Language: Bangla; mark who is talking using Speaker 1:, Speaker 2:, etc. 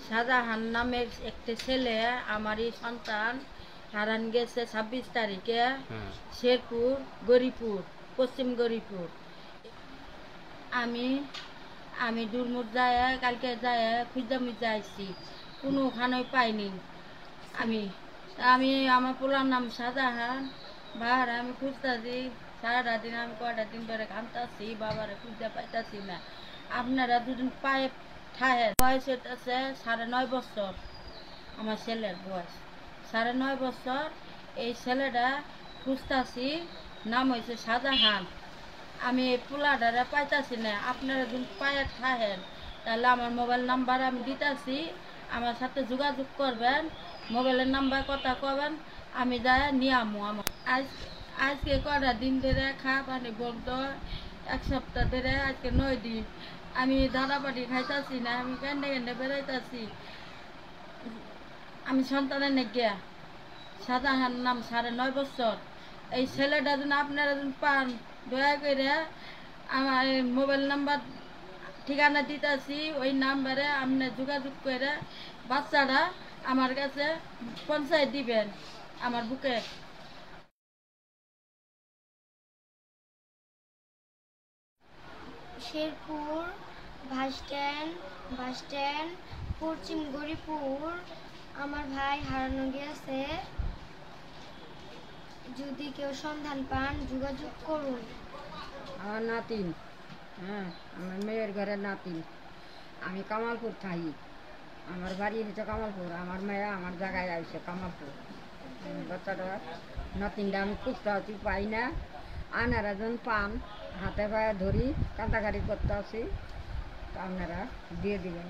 Speaker 1: শাহজাহান নামের একটা ছেলে আমারই সন্তান হারান গেছে 26 তারিখে শেরপুর গরিপুর পশ্চিম গরিপুর। আমি আমি দুর্মুর যায় কালকে যায় খুঁজামি যাইছি কোনোখানেই পাইনি। আমি আমি আমার পোলার নাম শাহজাহান বাবার আমি খুঁজতেছি সারাটা দিন। আমি কয়টা দিন ধরে কাঁদতেছি বাবারে খুঁজতে পাইতেছি না। আপনারা দুদিন পায়ে ঠায় বয়স হইতেছে 9.5 বছর। আমার ছেলের বয়স 9.5 বছর। এই ছেলেটা খুঁজতেছি নাম হয়েছে শাহজাহান। আমি এই পোলাটারে পাইতাছি না। আপনারা যদি পায়ে ঠাহেন তাহলে আমার মোবাইল নাম্বার আমি দিতেছি, আমার সাথে যোগাযোগ করবেন। মোবাইলের নাম্বার কথা কবেন, আমি যাই নিয়ে আমো। আমার আজকে কটা দিন ধরে খাওয়া পানি বন্ধ, 1 সপ্তাহ ধরে আজকে 9 দিন আমি দাঁড়াপাটি খাইতেছি না। আমি কেন্দ্রে কেন্দ্রে বেড়াইতেছি। আমি সন্তানের নেগিয়া শাহজাহান নাম 9.5 বছর। এই ছেলেটা যেন আপনারা যেন পান দয়া করে আমার মোবাইল নাম্বার ঠিকানা দিতেছি, ওই নাম্বারে আপনি যোগাযোগ করে বাচ্চাটা আমার কাছে পৌঁছায় দিবেন আমার বুকে।
Speaker 2: শেরপুর বাসস্ট্যান্ড পশ্চিম গরিপুর। আমার ভাই হারানো গিয়েছে, যদি কেউ সন্ধান পান যোগাযোগ করুন।
Speaker 1: আমার নাতিন, আমার মেয়ের ঘরের নাতিন। আমি কামালপুর থাকি, আমার বাড়ি হচ্ছে কামালপুর। আমার মেয়ে আমার জায়গায় আইছে কামালপুর। বাচ্চাটা নাতিনটা আমি খুঁজতে আছি, পাই না। আনারা যখন পান হাতে পায়ে ধরি কান্দাকাটি করতে আছি, আপনারা দিয়ে দিবেন।